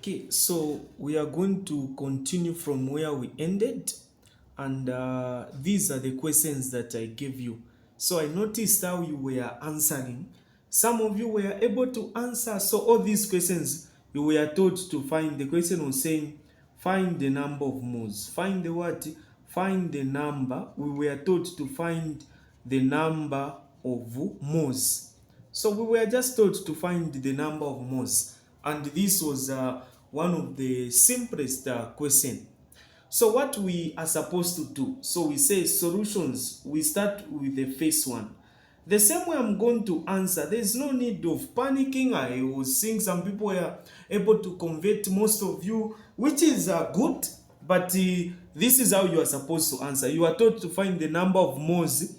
Okay, so we are going to continue from where we ended, and these are the questions that I gave you. So I noticed how you were answering. Some of you were able to answer. So all these questions you were told to find. The question was saying, find the number of moles. Find the what? Find the number. We were told to find the number of moles. So we were just told to find the number of moles, and this was one of the simplest question. So what we are supposed to do, so we say solutions, we start with the first one. The same way I'm going to answer, there's no need of panicking. I was seeing some people were able to convert, most of you, which is good, but this is how you are supposed to answer. You are told to find the number of moles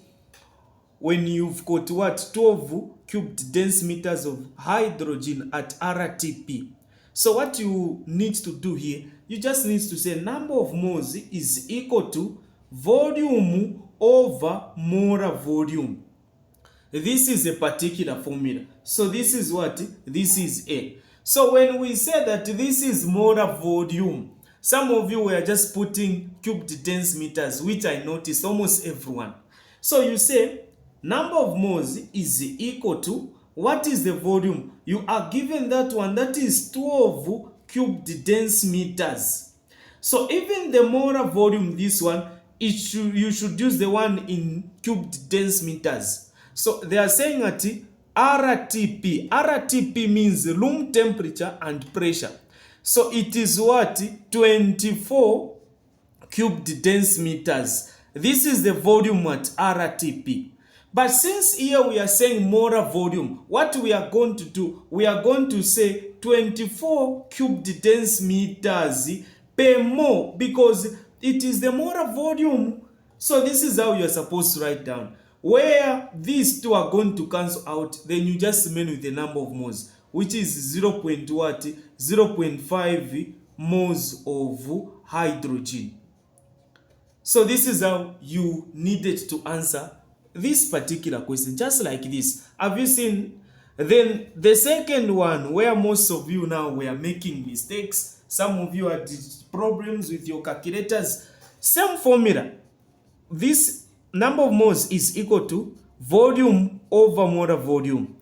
when you've got what, 12 cubed dense meters of hydrogen at RTP. So what you need to do here, you just need to say number of moles is equal to volume over molar volume. This is a particular formula. So this is what? This is A. So when we say that this is molar volume, some of you were just putting cubed dense meters, which I noticed almost everyone. So you say number of moles is equal to, what is the volume? You are given that one, that is 12 cubed dense meters. So even the molar volume, this one, you should use the one in cubed dense meters. So they are saying that RTP means room temperature and pressure. So it is what? 24 cubed dense meters. This is the volume at RTP. But since here we are saying molar volume, what we are going to do, we are going to say 24 cubed dense meters per mole, because it is the molar volume. So this is how you are supposed to write down. Where these two are going to cancel out, then you just remain with the number of moles, which is 0.5 moles of hydrogen. So this is how you needed to answer this particular question, just like this. Have you seen? Then the second one, where most of you now were making mistakes, some of you had problems with your calculators. Same formula. This number of moles is equal to volume over molar volume,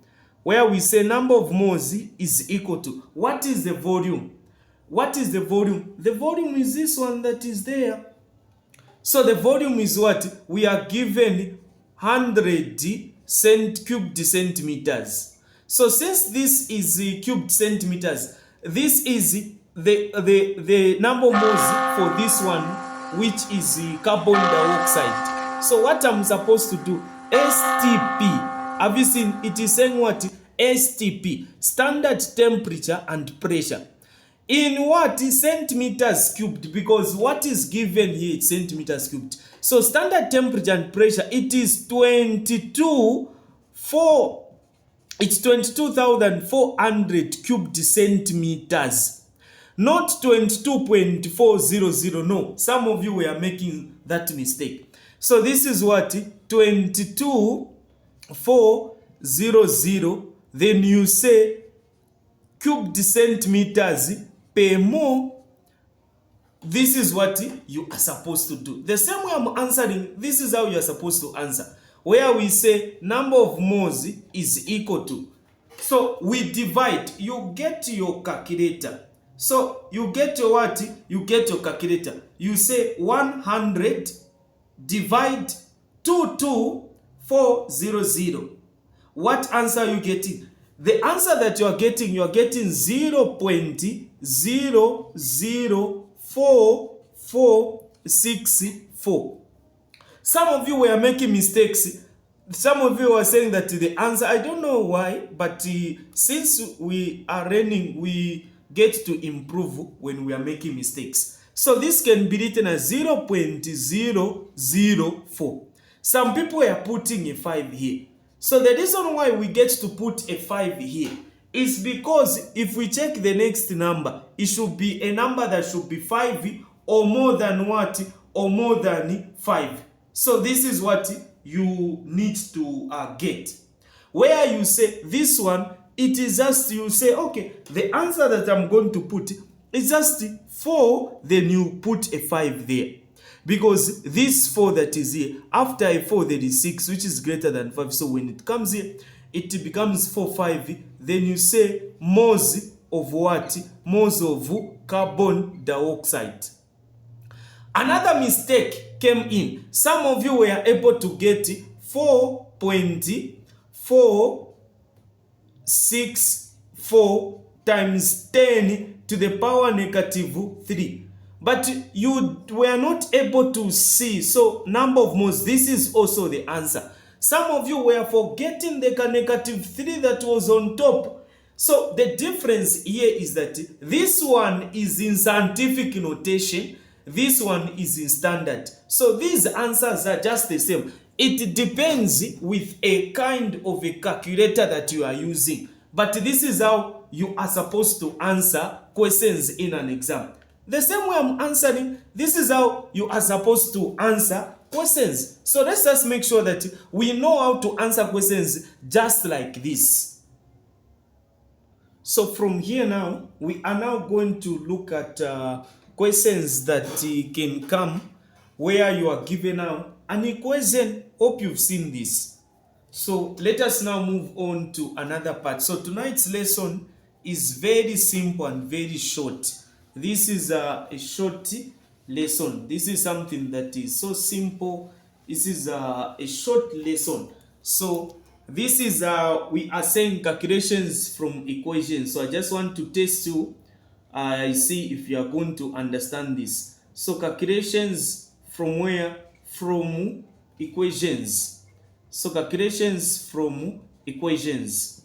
where we say number of moles is equal to, what is the volume? What is the volume? The volume is this one that is there. So the volume is what? We are given 100 cubed centimeters. So since this is cubed centimeters, this is the number of moles for this one, which is carbon dioxide. So what I'm supposed to do, STP. Have you seen? It is saying what? STP, standard temperature and pressure. In what? Centimeters cubed, because what is given here is centimeters cubed. So standard temperature and pressure, it is 22,400 cubed centimeters, not 22.400. No, some of you were making that mistake. So this is what? 22,400. Then you say cubed centimeters per mole. This is what you are supposed to do. The same way I'm answering, this is how you are supposed to answer. Where we say number of moles is equal to. So we divide. You get your calculator. So you get your what? You get your calculator. You say 100 divide 22,400. What answer are you getting? The answer that you are getting 0.0044464. Some of you were making mistakes. Some of you were saying that the answer, I don't know why, but since we are learning, we get to improve when we are making mistakes. So this can be written as 0.004. Some people are putting a 5 here. So the reason why we get to put a 5 here is because if we check the next number, it should be a number that should be 5 or more than what? Or more than 5. So this is what you need to get. Where you say this one, it is just you say, okay, the answer that I'm going to put It's just 4, then you put a 5 there. Because this 4 that is here, after a 4 there is 6, which is greater than 5. So when it comes here, it becomes 4, 5. Then you say moles of what? Moles of carbon dioxide. Another mistake came in. Some of you were able to get 4.464 times 10 to the power negative 3. But you were not able to see. So number of moles, this is also the answer. Some of you were forgetting the negative 3 that was on top. So the difference here is that this one is in scientific notation. This one is in standard. So these answers are just the same. It depends with a kind of a calculator that you are using. But this is how you are supposed to answer questions in an exam. The same way I'm answering, this is how you are supposed to answer questions. So let's just make sure that we know how to answer questions just like this. So from here now, we are now going to look at questions that can come where you are given out an equation. Hope you've seen this. So let us now move on to another part. So tonight's lesson is very simple and very short. This is a short lesson. This is something that is so simple. This is a short lesson. So this is we are saying calculations from equations. So I just want to test you. I see if you are going to understand this. So calculations from where? From equations. So calculations from equations.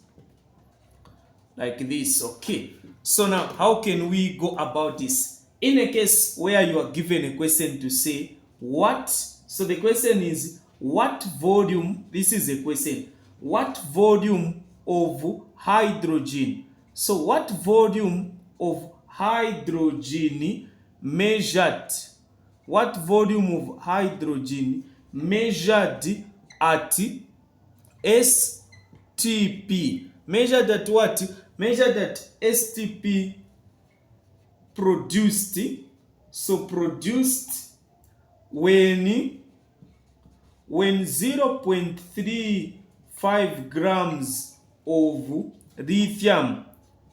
Like this. Okay. So now, how can we go about this? In a case where you are given a question to say what, so the question is what volume, this is a question, what volume of hydrogen, so what volume of hydrogen measured, what volume of hydrogen measured at STP, measured at what? Measured at STP produced, so produced when 0.35 grams of lithium,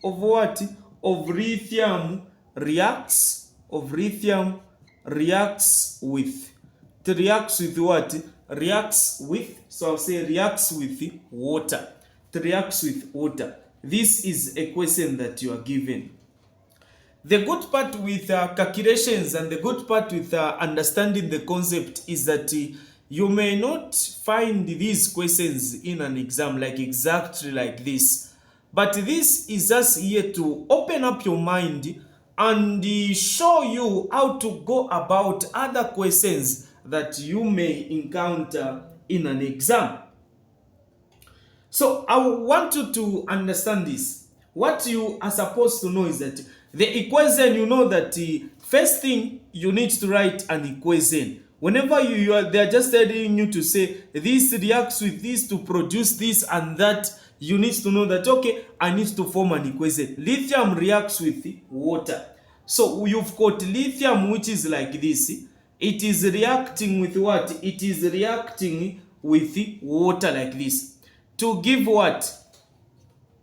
of what? Of lithium reacts, reacts with what? Reacts with, so I'll say reacts with water. It reacts with water. This is a question that you are given. The good part with calculations and the good part with understanding the concept is that you may not find these questions in an exam like exactly like this. But this is just here to open up your mind and show you how to go about other questions that you may encounter in an exam. So I want you to understand this. What you are supposed to know is that the equation, you know that first thing you need to write an equation. Whenever they are just telling you to say this reacts with this to produce this and that, you need to know that, okay, I need to form an equation. Lithium reacts with water. So you've got lithium which is like this. It is reacting with what? It is reacting with water like this. To give what?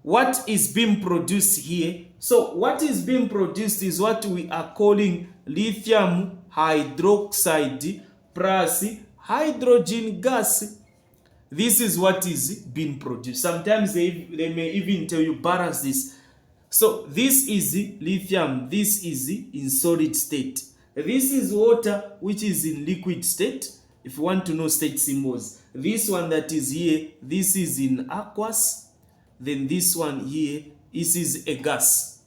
What is being produced here? So what is being produced is what we are calling lithium hydroxide plus hydrogen gas. This is what is being produced. Sometimes they may even tell you balance this. So this is lithium. This is in solid state. This is water which is in liquid state. If you want to know state symbols, this one that is here, this is in aqueous. Then this one here, this is a gas.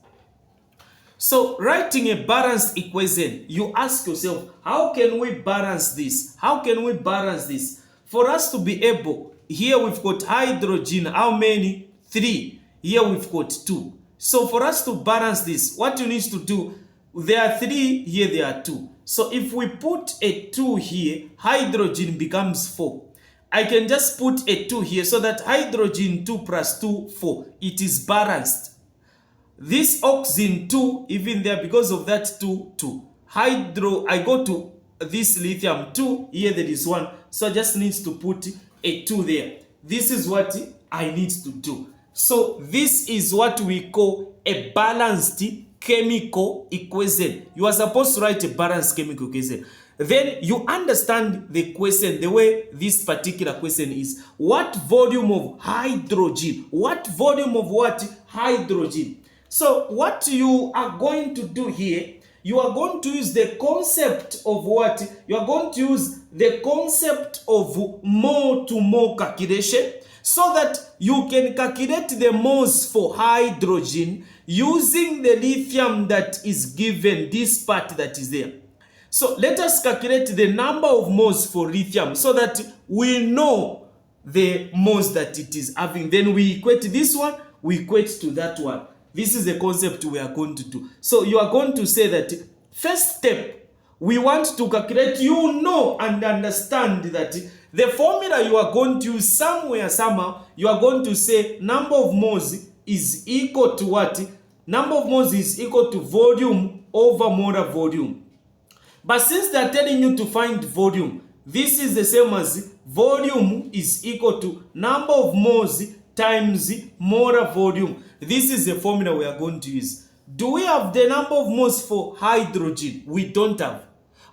So writing a balanced equation, you ask yourself, how can we balance this? How can we balance this? For us to be able, here we've got hydrogen, how many? 3. Here we've got 2. So for us to balance this, what you need to do, there are 3, here there are 2. So if we put a 2 here, hydrogen becomes 4. I can just put a 2 here so that hydrogen 2 plus 2, 4. It is balanced. This oxygen 2, even there, because of that 2, 2. Hydro, I go to this lithium 2, here there is 1. So I just need to put a 2 there. This is what I need to do. So this is what we call a balanced chemical equation. You are supposed to write a balanced chemical equation. Then you understand the question, the way this particular question is. What volume of hydrogen? What volume of what? Hydrogen. So what you are going to do here, you are going to use the concept of what? You are going to use the concept of mole to mole calculation, so that you can calculate the moles for hydrogen using the lithium that is given, this part that is there. So let us calculate the number of moles for lithium so that we know the moles that it is having. Then we equate this one, we equate to that one. This is the concept we are going to do. So you are going to say that first step, we want to calculate, you know and understand that the formula you are going to use somewhere, somehow, you are going to say number of moles is equal to what? Number of moles is equal to volume over molar volume. But since they are telling you to find volume, this is the same as volume is equal to number of moles times molar volume. This is the formula we are going to use. Do we have the number of moles for hydrogen? We don't have.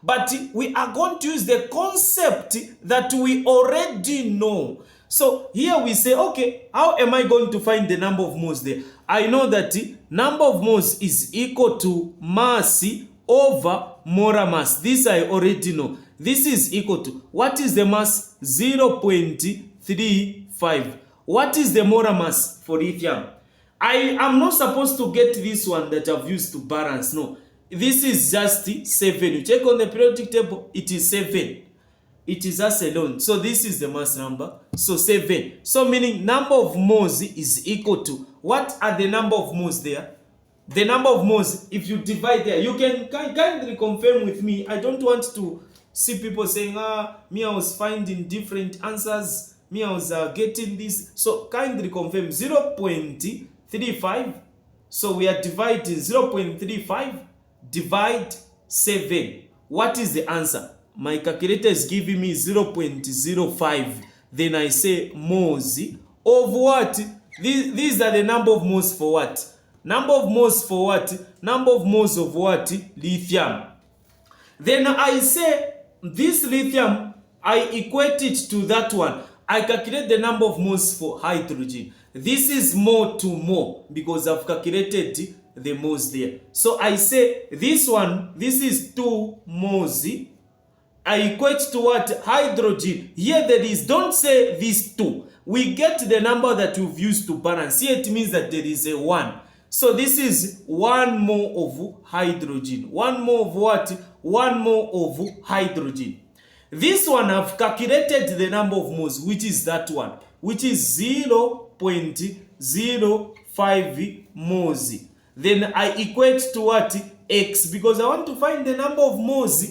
But we are going to use the concept that we already know. So here we say, okay, how am I going to find the number of moles there? I know that number of moles is equal to mass over molar mass. This I already know. This is equal to, what is the mass? 0.35. What is the molar mass for lithium? I am not supposed to get this one that I've used to balance. No, this is just 7. You check on the periodic table, it is 7. It is us alone. So this is the mass number. So 7. So meaning number of moles is equal to, what are the number of moles there? The number of moles, if you divide there, you can kindly confirm with me. I don't want to see people saying, me I was finding different answers. Me I was getting this. So kindly confirm 0.35. So we are dividing 0.35 divide 7. What is the answer? My calculator is giving me 0.05. Then I say moles of what? These are the number of moles for what? Number of moles for what? Number of moles of what? Lithium. Then I say this lithium, I equate it to that one. I calculate the number of moles for hydrogen. This is mole to mole because I've calculated the moles there. So I say this one, this is 2 moles. I equate to what? Hydrogen. Here there is, don't say these 2. We get the number that we've used to balance. Here it means that there is a 1. So this is 1 mole of hydrogen. 1 mole of what? 1 mole of hydrogen. This one I've calculated the number of moles, which is that one, which is 0.05 moles. Then I equate to what? X, because I want to find the number of moles.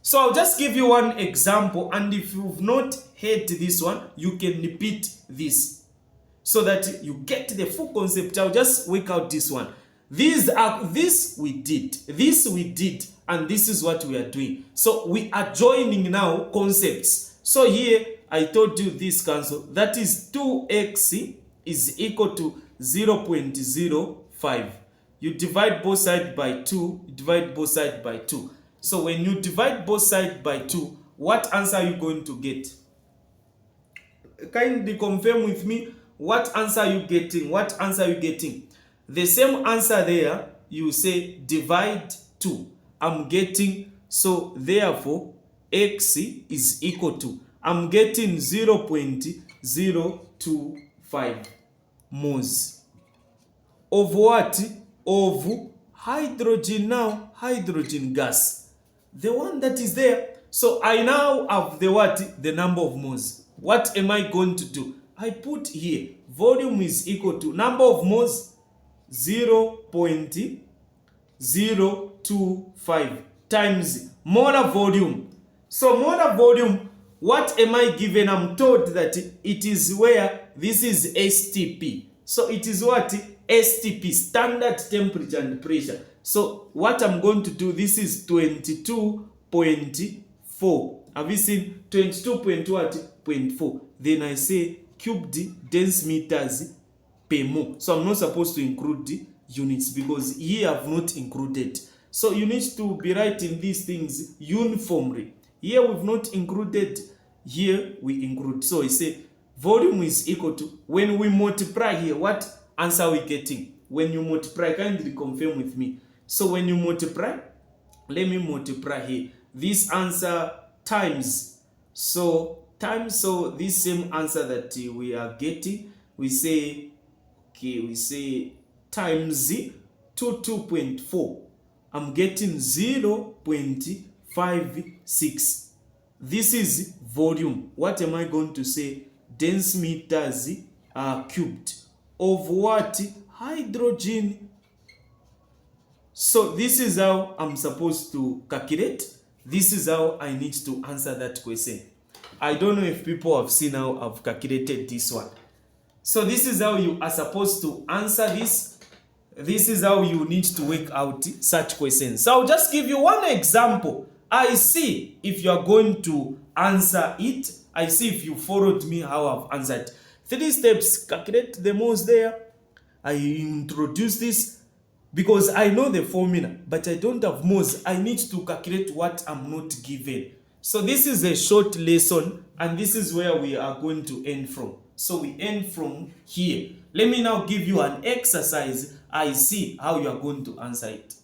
So I'll just give you one example, and if you've not heard this one, you can repeat this so that you get the full concept. I'll just work out this one. This we did, and this is what we are doing. So we are joining now concepts. So here I told you this cancel. That is 2x is equal to 0.05. You divide both sides by 2. You divide both sides by 2. So when you divide both sides by 2, what answer are you going to get? Kindly confirm with me. What answer are you getting? What answer are you getting? The same answer there, you say divide 2. I'm getting, so therefore x is equal to, I'm getting 0.025 moles of what? Of hydrogen. Now hydrogen gas, the one that is there. So I now have the what? The number of moles. What am I going to do? I put here volume is equal to number of moles 0.025 times molar volume. So molar volume, what am I given? I'm told that it is where this is STP. So it is what? STP, standard temperature and pressure. So what I'm going to do, this is 22.4. Have you seen 22.4? Then I say cubed dense meters per mole. So I'm not supposed to include the units because here I've not included. So you need to be writing these things uniformly. Here we've not included, here we include. So I say volume is equal to, when we multiply here, what answer are we getting? When you multiply, kindly confirm with me. So when you multiply, let me multiply here. This answer times, so this same answer that we are getting, we say, okay, we say times 22.4. I'm getting 0.56. This is volume. What am I going to say? Dense meters cubed of what? Hydrogen. So this is how I'm supposed to calculate. This is how I need to answer that question. I don't know if people have seen how I've calculated this one. So this is how you are supposed to answer this. This is how you need to work out such questions. So I'll just give you one example. I see if you are going to answer it. I see if you followed me how I've answered. 3 steps, calculate the moles there. I introduce this because I know the formula, but I don't have moles. I need to calculate what I'm not given. So this is a short lesson, and this is where we are going to end from. So we end from here. Let me now give you an exercise. I see how you are going to answer it.